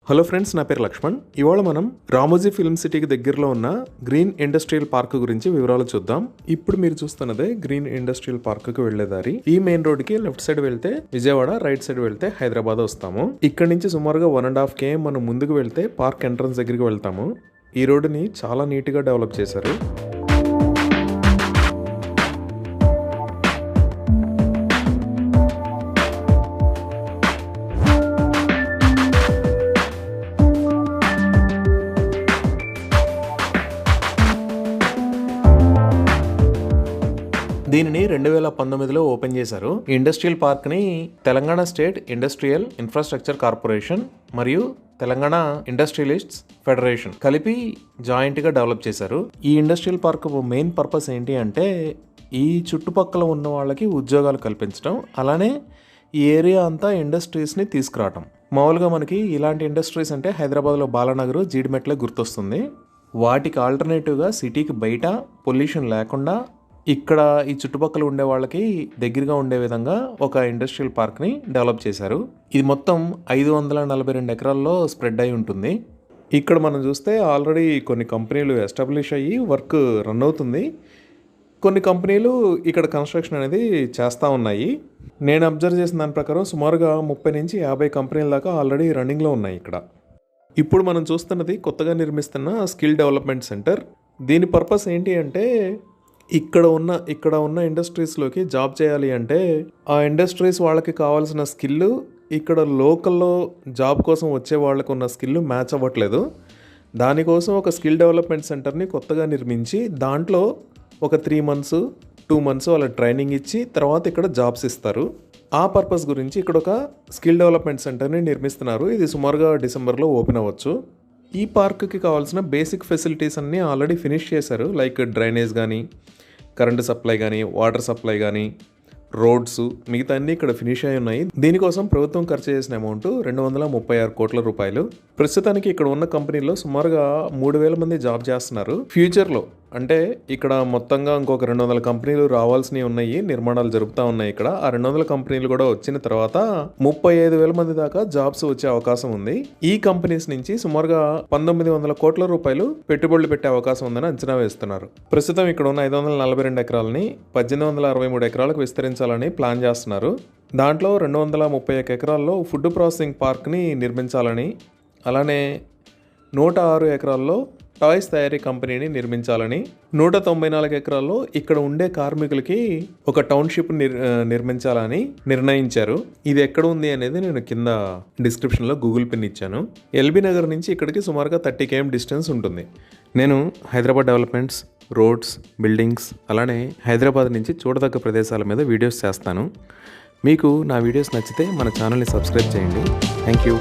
Hello friends, నా పేరు లక్ష్మణ్. ఇవాళ మనం రామోజీ ఫిల్మ్ సిటీకి దగ్గరలో ఉన్న గ్రీన్ ఇండస్ట్రియల్ పార్క్ గురించి వివరాలు చూద్దాం. ఇప్పుడు మీరు చూస్తున్నదే గ్రీన్ ఇండస్ట్రియల్ పార్క్ కు వెళ్లే దారి. ఈ మెయిన్ రోడ్ కి లెఫ్ట్ సైడ్ వెళ్తే విజయవాడ, రైట్ సైడ్ వెళ్తే హైదరాబాద్ వస్తాము. ఇక్కడ నుంచి సుమారుగా 1.5 km మనం ముందుకు వెళ్తే పార్క్ ఎంట్రన్స్ దగ్గరికి వెళ్తాము. ఈ రోడ్డుని చాలా నీట్ గా డెవలప్ చేశారు. దీనిని 2019లో ఓపెన్ చేశారు. ఇండస్ట్రియల్ పార్క్ ని Telangana state industrial infrastructure corporation మరియు తెలంగాణ ఇండస్ట్రియలిస్ట్స్ ఫెడరేషన్ కలిపి జాయింట్ గా డెవలప్ చేశారు. ఈ ఇండస్ట్రియల్ పార్క్ మెయిన్ పర్పస్ ఏంటి అంటే ఈ చుట్టుపక్కల ఉన్న వాళ్ళకి ఉద్యోగాలు కల్పించడం, అలానే ఈ ఏరియా అంతా ఇండస్ట్రీస్ని తీసుకురావటం. మామూలుగా మనకి ఇలాంటి ఇండస్ట్రీస్ అంటే హైదరాబాద్లో బాలానగర్, జీడిమెట్లే గుర్తొస్తుంది. వాటికి ఆల్టర్నేటివ్గా సిటీకి బయట పొల్యూషన్ లేకుండా ఇక్కడ ఈ చుట్టుపక్కల ఉండే వాళ్ళకి దగ్గరగా ఉండే విధంగా ఒక ఇండస్ట్రియల్ పార్క్ని డెవలప్ చేశారు. ఇది మొత్తం 542 ఎకరాల్లో స్ప్రెడ్ అయి ఉంటుంది. ఇక్కడ మనం చూస్తే ఆల్రెడీ కొన్ని కంపెనీలు ఎస్టాబ్లిష్ అయ్యి వర్క్ రన్ అవుతుంది. కొన్ని కంపెనీలు ఇక్కడ కన్స్ట్రక్షన్ అనేది చేస్తూ ఉన్నాయి. నేను అబ్జర్వ్ చేసిన దాని ప్రకారం సుమారుగా 30 నుంచి 50 కంపెనీల దాకా ఆల్రెడీ రన్నింగ్లో ఉన్నాయి ఇక్కడ. ఇప్పుడు మనం చూస్తున్నది కొత్తగా నిర్మిస్తున్న స్కిల్ డెవలప్మెంట్ సెంటర్. దీని పర్పస్ ఏంటి అంటే ఇక్కడ ఉన్న ఇండస్ట్రీస్లోకి జాబ్ చేయాలి అంటే ఆ ఇండస్ట్రీస్ వాళ్ళకి కావాల్సిన స్కిల్ ఇక్కడ లోకల్లో జాబ్ కోసం వచ్చే వాళ్ళకు ఉన్న స్కిల్ మ్యాచ్ అవ్వట్లేదు. దానికోసం ఒక స్కిల్ డెవలప్మెంట్ సెంటర్ని కొత్తగా నిర్మించి దాంట్లో ఒక 3 months 2 months వాళ్ళ ట్రైనింగ్ ఇచ్చి తర్వాత ఇక్కడ జాబ్స్ ఇస్తారు. ఆ పర్పస్ గురించి ఇక్కడ ఒక స్కిల్ డెవలప్మెంట్ సెంటర్ని నిర్మిస్తున్నారు. ఇది సుమారుగా డిసెంబర్లో ఓపెన్ అవ్వచ్చు. ఈ పార్క్కి కావాల్సిన బేసిక్ ఫెసిలిటీస్ అన్నీ ఆల్రెడీ ఫినిష్ చేశారు. లైక్ డ్రైనేజ్ కానీ, కరెంటు సప్లై కానీ, వాటర్ సప్లై కానీ, రోడ్స్, మిగతా అన్నీ ఇక్కడ ఫినిష్ అయి ఉన్నాయి. దీనికోసం ప్రభుత్వం ఖర్చు చేసిన అమౌంట్ 236 కోట్ల రూపాయలు. ప్రస్తుతానికి ఇక్కడ ఉన్న కంపెనీలో సుమారుగా 3000 మంది జాబ్ చేస్తున్నారు. ఫ్యూచర్లో అంటే ఇక్కడ మొత్తంగా ఇంకొక 200 కంపెనీలు రావాల్సినవి ఉన్నాయి, నిర్మాణాలు జరుపుతూ ఉన్నాయి ఇక్కడ. ఆ 200 కంపెనీలు కూడా వచ్చిన తర్వాత 35,000 మంది దాకా జాబ్స్ వచ్చే అవకాశం ఉంది. ఈ కంపెనీస్ నుంచి సుమారుగా 1900 కోట్ల రూపాయలు పెట్టుబడులు పెట్టే అవకాశం ఉందని అంచనా వేస్తున్నారు. ప్రస్తుతం ఇక్కడ ఉన్న 542 ఎకరాలని 1863 ఎకరాలకు విస్తరించాలని ప్లాన్ చేస్తున్నారు. దాంట్లో 231 ఎకరాల్లో ఫుడ్ ప్రాసెసింగ్ పార్క్ని నిర్మించాలని, అలానే 106 ఎకరాల్లో టాయ్స్ తయారీ కంపెనీని నిర్మించాలని, 194 ఎకరాల్లో ఇక్కడ ఉండే కార్మికులకి ఒక టౌన్షిప్ నిర్మించాలని నిర్ణయించారు. ఇది ఎక్కడ ఉంది అనేది నేను కింద డిస్క్రిప్షన్లో గూగుల్ పిన్ ఇచ్చాను. ఎల్బీ నగర్ నుంచి ఇక్కడికి సుమారుగా 30 km డిస్టెన్స్ ఉంటుంది. నేను హైదరాబాద్ డెవలప్మెంట్స్, రోడ్స్, బిల్డింగ్స్, అలానే హైదరాబాద్ నుంచి చూడదగ్గ ప్రదేశాల మీద వీడియోస్ చేస్తాను. మీకు నా వీడియోస్ నచ్చితే మన ఛానల్ని సబ్స్క్రైబ్ చేయండి. Thank you.